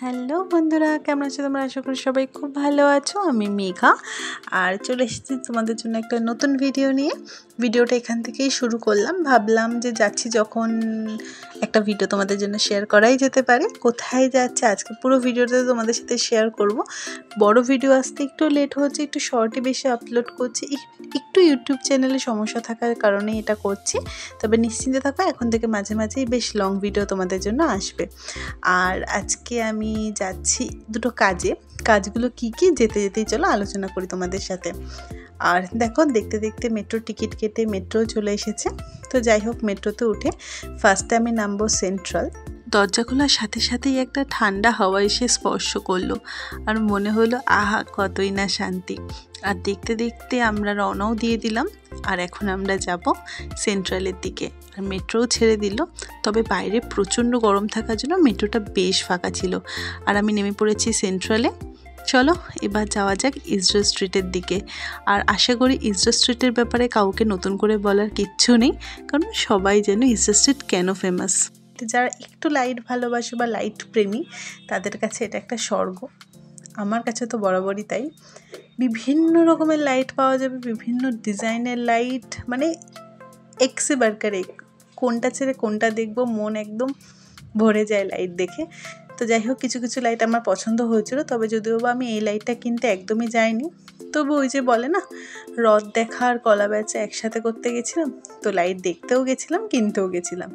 Hello বন্ধুরা, কেমন আছো তোমরা? আশা করি সবাই খুব ভালো আছো। আমি মেঘা আর চলে এসেছি তোমাদের জন্য একটা নতুন ভিডিও নিয়ে। ভিডিওটা এখান থেকেই শুরু করলাম, ভাবলাম যে যাচ্ছি যখন একটা ভিডিও তোমাদের জন্য শেয়ার করাই যেতে পারে। কোথায় যাচ্ছে আজকে পুরো ভিডিওটা তোমাদের সাথে শেয়ার করব। বড় ভিডিও আসতে একটু লেট হচ্ছে, একটু শর্টই বেশি আপলোড করছি, একটু ইউটিউব চ্যানেলে সমস্যা থাকার কারণে এটা করছি। তবে নিশ্চিন্তে থাকো, এখন থেকে মাঝে মাঝেই বেশ লং ভিডিও তোমাদের জন্য আসবে। আর আজকে আমি যাচ্ছি দুটো কাজগুলো কি যেতে যেতেই চলো আলোচনা করি তোমাদের সাথে। আর দেখো, দেখতে দেখতে মেট্রো টিকিট কেটে মেট্রো চলে এসেছে। তো যাই হোক, মেট্রোতে উঠে ফার্স্টে আমি নামবো সেন্ট্রাল। দরজা খোলার সাথে সাথেই একটা ঠান্ডা হাওয়া এসে স্পর্শ করলো, আর মনে হলো আহা কতই না শান্তি। আর দেখতে দেখতে আমরা রওনাও দিয়ে দিলাম। আর এখন আমরা যাব সেন্ট্রালের দিকে। আর মেট্রোও ছেড়ে দিল, তবে বাইরে প্রচণ্ড গরম থাকার জন্য মেট্রোটা বেশ ফাঁকা ছিল। আর আমি নেমে পড়েছি সেন্ট্রালে। চলো এবার যাওয়া যাক ইসরো স্ট্রিটের দিকে। আর আশা করি ইসরো স্ট্রিটের ব্যাপারে কাউকে নতুন করে বলার কিচ্ছু নেই, কারণ সবাই জানে ইসরো স্ট্রিট কেন ফেমাস। যারা একটু লাইট ভালোবাসে বা লাইট প্রেমী, তাদের কাছে এটা একটা স্বর্গ। আমার কাছে তো বরাবরই তাই। বিভিন্ন রকমের লাইট পাওয়া যাবে, বিভিন্ন ডিজাইনের লাইট, মানে একসে বারকার এক, কোনটা ছেড়ে কোনটা দেখবো মন একদম ভরে যায় লাইট দেখে। তো যাই হোক, কিছু কিছু লাইট আমার পছন্দ হয়েছিল, তবে যদিও বা আমি এই লাইটটা কিনতে একদমই যাইনি। তবু ওই যে বলে না, রথ দেখা আর কলা বেচা একসাথে করতে গেছিলাম। তো লাইট দেখতেও গেছিলাম, কিনতেও গেছিলাম।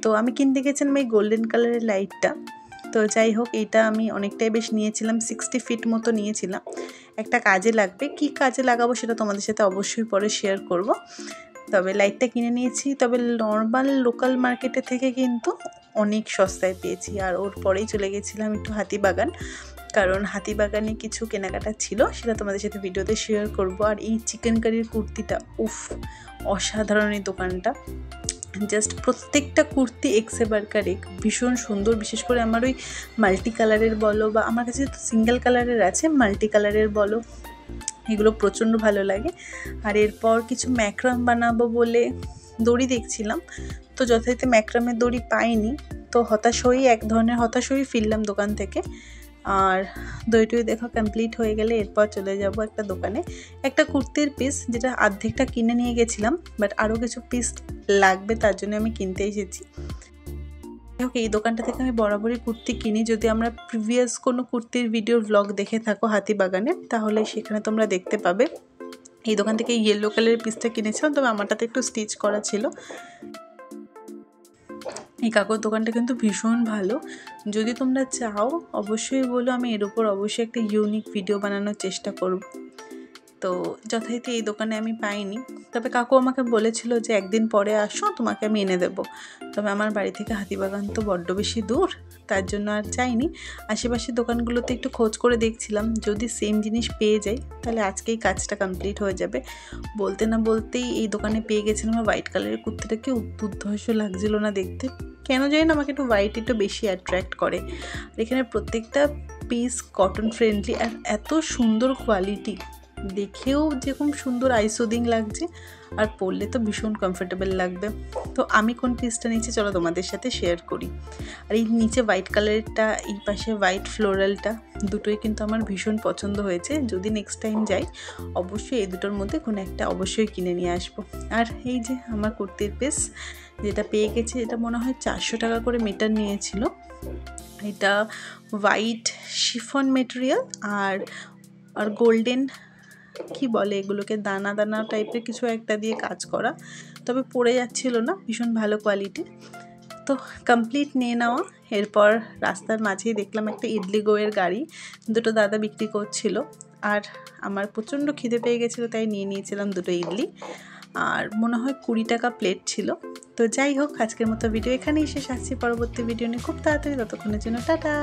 তো আমি কিনতে গেছিলাম এই গোল্ডেন কালারের লাইটটা। তো যাই হোক, এইটা আমি অনেকটাই বেশ নিয়েছিলাম, 60 ফিট মতো নিয়েছিলাম। একটা কাজে লাগবে, কি কাজে লাগাবো সেটা তোমাদের সাথে অবশ্যই পরে শেয়ার করব। তবে লাইটটা কিনে নিয়েছি, তবে নর্মাল লোকাল মার্কেটে থেকে কিন্তু অনেক সস্তায় পেয়েছি। আর ওর পরেই চলে গেছিলাম একটু হাতিবাগান, কারণ হাতিবাগানে কিছু কেনাকাটা ছিল, সেটা তোমাদের সাথে ভিডিওতে শেয়ার করব। আর এই চিকেন কারির কুর্তিটা, উফ অসাধারণ এই দোকানটা। জাস্ট প্রত্যেকটা কুর্তি এক্সে বারকার এক, ভীষণ সুন্দর। বিশেষ করে আমার ওই মাল্টি কালারের বলো, বা আমার কাছে তো সিঙ্গেল কালারের আছে, মাল্টি কালারের বলো, এগুলো প্রচণ্ড ভালো লাগে। আর এরপর কিছু ম্যাক্রাম বানাবো বলে দড়ি দেখছিলাম, তো যথারীতি ম্যাক্রামের দড়ি পাইনি। তো এক ধরনের হতাশ হয়ে ফিরলাম দোকান থেকে। আর দড়িটই দেখা কমপ্লিট হয়ে গেলে এরপর চলে যাব একটা দোকানে, একটা কুর্তির পিস, যেটা অর্ধেকটা কিনে নিয়ে গেছিলাম, বাট আরও কিছু পিস লাগবে, তার জন্য আমি কিনতে এসেছি। ওকে, এই দোকানটা থেকে আমি বরাবরই কুর্তি কিনি। যদি আমরা প্রিভিয়াস কোনো কুর্তির ভিডিওর ব্লগ দেখে থাকো হাতিবাগানে, তাহলে সেখানে তোমরা দেখতে পাবে। এই দোকান থেকে ইয়েলো কালারের পিসটা কিনেছিলাম, তবে আমারটাতে একটু স্টিচ করা ছিল। এই কাকুর দোকানটা কিন্তু ভীষণ ভালো। যদি তোমরা চাও অবশ্যই বলো, আমি এর উপর অবশ্যই একটা ইউনিক ভিডিও বানানোর চেষ্টা করব। তো যথারীতি এই দোকানে আমি পাইনি, তবে কাকু আমাকে বলেছিল যে একদিন পরে আসো, তোমাকে আমি এনে দেবো। তবে আমার বাড়ি থেকে হাতিবাগান তো বড্ড বেশি দূর, তার জন্য আর চাইনি। আশেপাশের দোকানগুলোতে একটু খোঁজ করে দেখছিলাম, যদি সেম জিনিস পেয়ে যাই তাহলে আজকেই কাজটা কমপ্লিট হয়ে যাবে। বলতে না বলতেই এই দোকানে পেয়ে গেছিলাম হোয়াইট কালারের কুর্তিটাকে। দুর্ধর্ষ লাগছিল না দেখতে, কেন জানি না আমাকে একটু হোয়াইট একটু বেশি অ্যাট্রাক্ট করে। আর এখানে প্রত্যেকটা পিস কটন ফ্রেন্ডলি, আর এত সুন্দর কোয়ালিটি, দেখেও যেরকম সুন্দর আইসোদিং লাগছে, আর পরলে তো ভীষণ কমফোর্টেবল লাগবে। তো আমি কোন পিসটা নিচ্ছি চলো তোমাদের সাথে শেয়ার করি। আর এই নিচে হোয়াইট কালারেরটা, এই পাশে হোয়াইট ফ্লোরালটা, দুটোই কিন্তু আমার ভীষণ পছন্দ হয়েছে। যদি নেক্সট টাইম যাই অবশ্যই এই দুটোর মধ্যে কোনো একটা অবশ্যই কিনে নিয়ে আসবো। আর এই যে আমার কুর্তির পিস যেটা পেয়ে গেছে, এটা মনে হয় 400 টাকা করে মিটার নিয়েছিল। এটা হোয়াইট শিফন মেটেরিয়াল আর গোল্ডেন, কি বলে এগুলোকে, দানা দানা টাইপের কিছু একটা দিয়ে কাজ করা, তবে পড়ে যাচ্ছিল না, ভীষণ ভালো কোয়ালিটি। তো কমপ্লিট নিয়ে নেওয়া। এরপর রাস্তার মাঝেই দেখলাম একটা ইডলি গোয়ের গাড়ি, দুটো দাদা বিক্রি করছিল। আর আমার প্রচণ্ড খিদে পেয়ে গেছিলো, তাই নিয়ে নিয়েছিলাম দুটো ইডলি। আর মনে হয় 20 টাকা প্লেট ছিল। তো যাই হোক, আজকের মতো ভিডিও এখানেই শেষ। আসছি পরবর্তী ভিডিও নিয়ে খুব তাড়াতাড়ি, ততক্ষণের জন্য টাটা।